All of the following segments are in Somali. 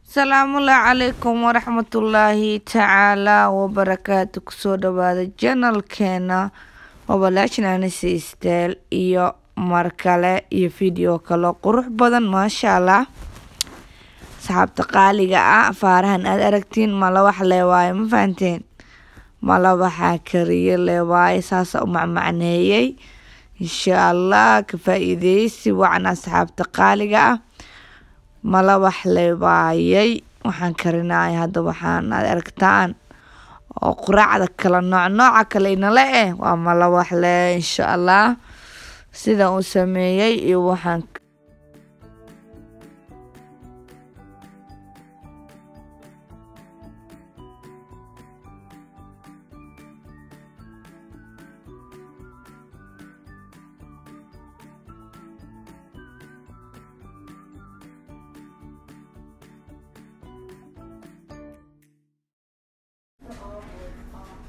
Salaamu calaykum waraxmatullaahi tacaala wabarakaatu. Kusoo dhawaada channelkeena walaashinanisi isteel iyo mar kale iyo video kale qurux badan maasha Allah. Saxaabta qaaliga ah faarahan aad aragtiin mala wax leewaaye ma fahanteen, mala waxa kariye leewaaye saasa u macmacneeyay insha Allah ka faa'iideysi wacna saxaabta qaaliga ah. mala wax leewaayay waxaan karinaay hadda waxaan aad aragtaan oo quraacda kala nooca kale inala waa mala wax le insha Allah sida uu sameeyay iyo waxaan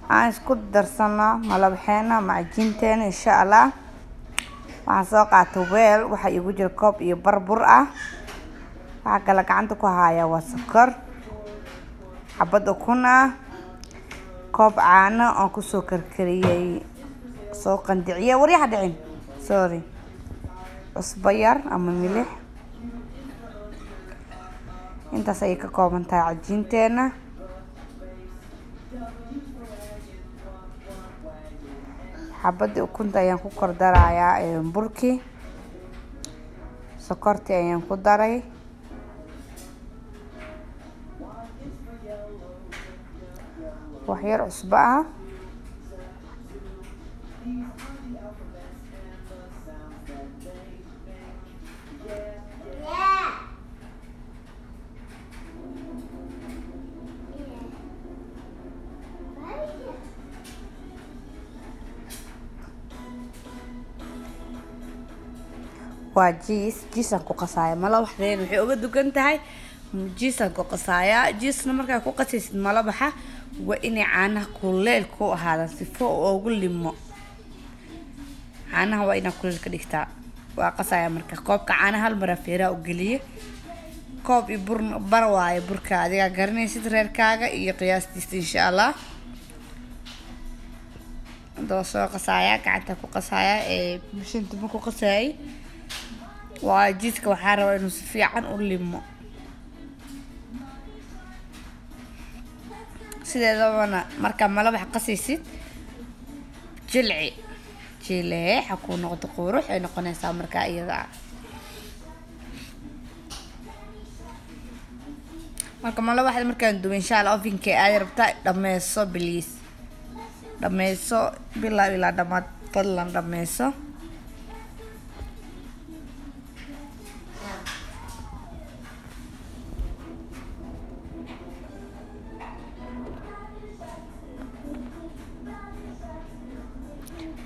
aan isku darsana malabxeena macjinteena insha Allah. waxaan soo qaatay weel waxa igu jira koob iyo barbur ah, waxa kala gacanta ku haya waa sokor, xabad ukun ah, koob caano oo ku soo karkariyay soo qandiciye wariyaha dhicin sorry cusbo yar ama milix. intaas ay ka kooban tahay cajinteena. xabadii ukunta ayaan ku kor darayaa burkii, sokortii ayaan ku daray, wax yar cusbo ah, waa jiisaan ku qasaya. mala waxdeen waxay uga dugan tahay jiisaan ku qasaya. jiisna markaa ku qasaysid mala baxa waa inay caanaha kuleel ku ahaadaan sifo ugu limo. caanaha waa inaa kuleel ka dhigtaa. waa qasaya marka koobka caanaha hal mar feeraa u geliye. koob iyo bur bar waaye burka adiga garanaysid reerkaaga iyo qiyaastiisa insha Allah. doo soo qasaya gacanta ku qasaya mashiinta ma ku qasay. waa jiiska waxaa rabaa inuu si fiican u limo. sideedabana marka malabax qasaysid jileexa ku noqdo qurux ay noqonaysaa marka iyada. marka malabaxda markaan dubo insha Allah ovenka aad rabtaa dhameyso please. dhameyso bilaa ilaa dhamaad fadlan dhameyso.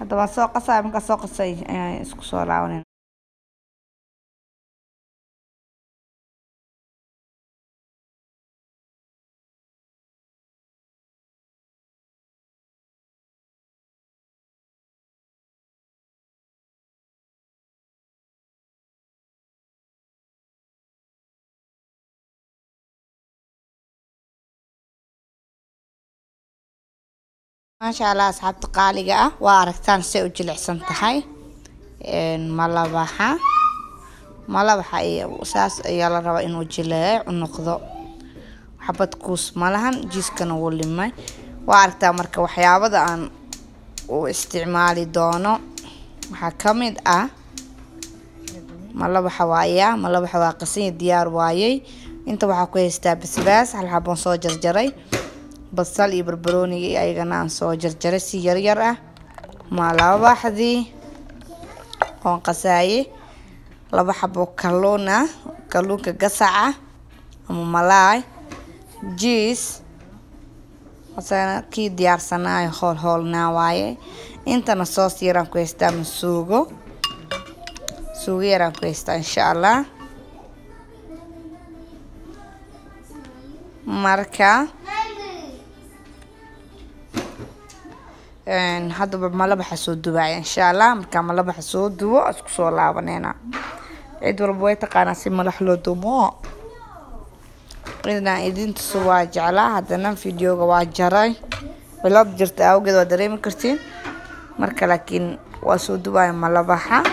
hadda waan soo qasay marka soo qasay ayaan isku soo laabanay. maasha Allah asxaabta qaaliga ah waa aragtaan si u jilicsan tahay malabaxa saas ayaa la rabaa inuu jileec u noqdo. xabad kuus malahan jiiskana wuu limay. waa aragtaa marka waxyaabada aan u isticmaali doono waxaa kamid ah malabaxa waa qasin diyaar waayay. inta waxaa ku haystaa basbaas hal xabon soo jarjaray, basal iyo barbarooni ayagana aan soo jarjaray si yar yar ah, malabaxdii oo qasaaye, laba xabo kalluun ah, kalluunka gasaca ama malaay, jiis asana kii diyaarsanaay hoolna waaye. intana soos yaraan ku haystaa suugo yaraan ku haystaa insha Allah. marka hadda malabaxa soo dubaaya insha Allah. marka malabaxa soo dubo isku soo laabanayna. cid walba way taqaanaa si malax loo dubo. inaan idin tuso waa jeclaa haddana videoga waa jaray bilad jirta awgeed waa dareemi kartiin marka laakiin waa soo duubay malabaxa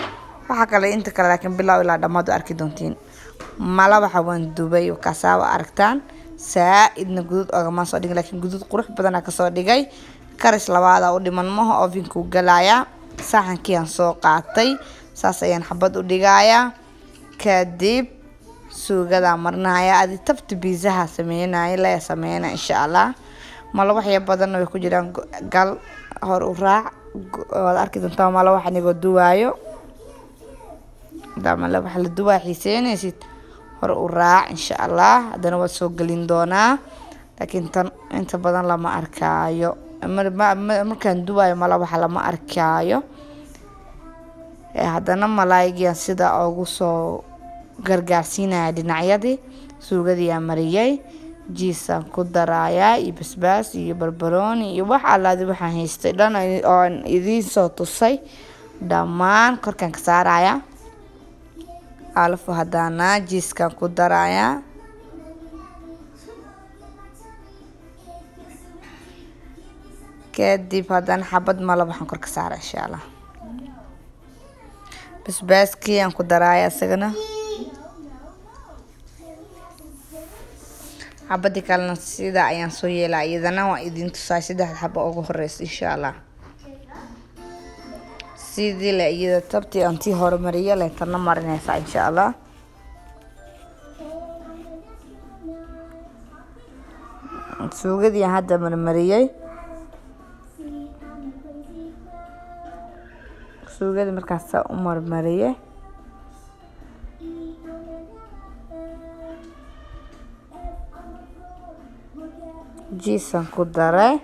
waxa kale inta kale laakiin bilow ilaa dhamaad arki doontiin malabaxa waan duubay kasaaba aragtaan saaidna gudud ogama soo dhigay laakiin gudud qurux badan ka soo dhigay karis labaad u dhiman maha ovenku galaya saxankii aan soo qaatay saas ayaan xabad u dhigayaa kadib suugada marnaya adi tabti biizaha sameeynaa la sameeyna insha Allah malabax ya badan way ku jiraan gal hor u raac wad arki doontaa malabax anigo duwayo malabax la duwaa xiiseenaysid hor u raac insha Allah hadana waa soo galin doonaa laakiin tan inta badan lama arkaayo markaan duwayo malabax lama arkaayo hadana malaayga sida ugu soo gargaarsiinaya dhinacyadii suugadii aan mariyay jiisan ku daraaya iyo basbaas iyo barbarooni iyo wax allaadi waxaan haystay dhan oo idin soo tusay dhamaan korkaan ka saaraya alfu hadana jiiskan ku daraaya kadib hadana xabad malabaxan kor ka saara insha Allah basbaaskii aan ku daraaya asagana xabadii kalena sida ayaan soo yeelaa iyadana waa idin tusay 3 xabo ugu horeysa insha Allah sidii la iyada tabti anti hormariyo la tan marinaysa insha Allah suugadii hadda marmariyay suugadii markaas u marmariyay jiisan ku daray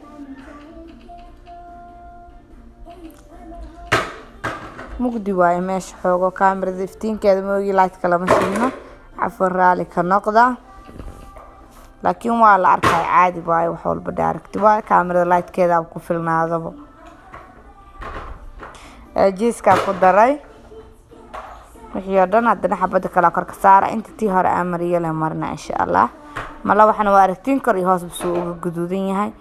mugdi waay meesha xoogo kaamirada iftiinkeeda moogi light kala ma shiino afar raali ka noqda laakiin waa la arkay caadi waay wax walba direct waa kaamirada lightkeeda ku filnaadaba jiiska ku daray wixii dhan hadana xabada kala kor ka saara inta tii hore amariyo la marna insha Allah malabaxna waa aragtiin kor iyo hoos buu uga guduudan yahay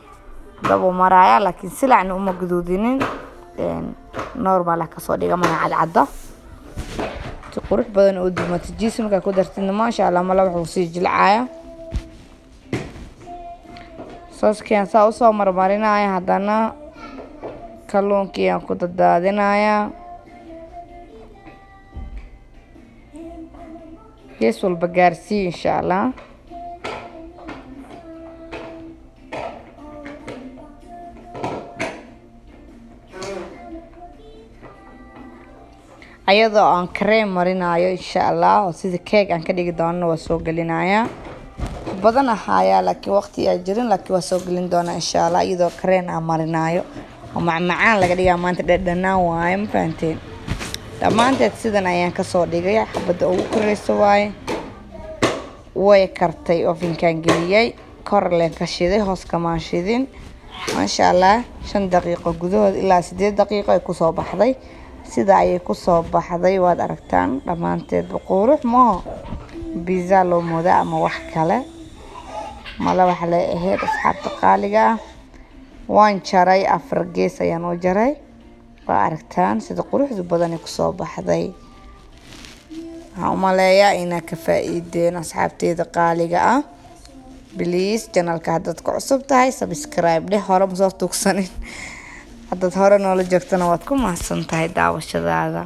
dabo maraya laakiin silacna uma guduudinin normal ka soo dhiga mana cadcada si qurux badan oo dumato jiismka ku dartin ma sha Allah malabax uu si jilcaaya sooskeen saa u soo marmarinaya hadana kalluunkii aan ku dadaadinaya gees walba gaarsii insha Allah ayadoo aan cream marinayo insha Allah oo sida cake aan ka dhigi doono waa soo galinaya badan ahaya laakiin waqti ay jirin laakiin waa soo galin doona insha Allah iyadoo cream aan marinayo oo macmacaan laga dhigaa maanta dhadhanaan waaye ma fahanteen dhamaanteed sidan ayaan ka soo dhigay xabada ugu koreyso waaye way kartay ovenkan geliyay kor leen ka shiday hoos kama shidin ma sha Allah 5 daqiiqo gudahood ilaa 8 daqiiqo ay ku soo baxday sida ay ku soo baxday waad aragtaan dhamaanteed qurux ma pizza loo mooda ama wax kale malabax la aheed asxaabta qaaliga waan jaray 4 gees ayaan u jaray waa aragtaan sida quruxdu badan ay ku soo baxday waxaan maleeyaa inaa ka faa'iideen asxaabteeda qaaliga ah please channelka haddaad ku cusub tahay subscribe dheh hore ma soo tuugsanin haddaad hore noola joogtana waad ku mahadsan tahay daawashadaada